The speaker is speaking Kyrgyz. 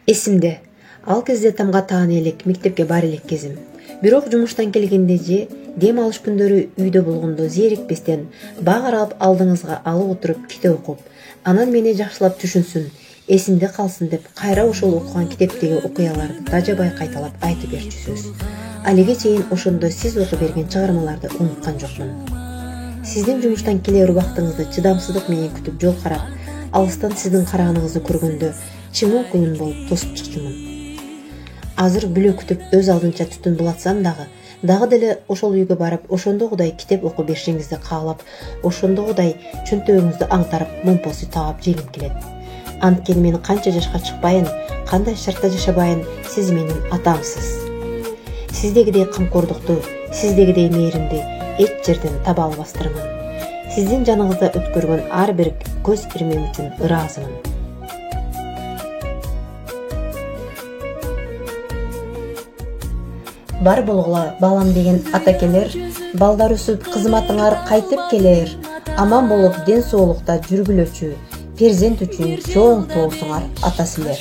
Эсимде, ал кезде тамга таан элек мектепке бар элек кезим. Бирок жумуштан келгенде же дем алыш күндөрү үйдө болгондо зерикпестен бак аралап алдыңызга алып отуруп китеп окуп, анан мени жакшылап түшүнсүн, эсинде калсын деп кайра ошол окуган китептеги окуяларды тажабай кайталап айтып берчүсүз. Алиге чейин ошондо сиз окуп берген чыгармаларды унуткан жокмун. Сиздин жумуштан келер убактыңызды чыдамсыздык менен күтүп жол карап, алыстан сиздин караганыңызды көргөндө чымын куюн болуп тосуп чыкчумун. Азыр бүлө күтүп өз алдынча түтүн булатсам дагы деле ошол үйгө барып, ошондогудай китеп окуп беришиңизди каалап, ошондогудай чөнтөгүңүздү аңтарып, момпосу таап жегим келет. Анткени мен канча жашка чыкпайын, кандай шартта жашабайын, сиз менин атамсыз. Сиздегидей камкордукту, сиздегидей мээримди эч жерден таба албастырмын. Сиздин жаныңызда өткөргөн ар бир көз ирмем үчүн ыраазымын. Бар болгула балам деген атакелер, балдар өсүп кызматыңар кайтып келер, аман болуп ден соолукта жүргүлөчү, перзент үчүн чоң тоосуңар ата силер.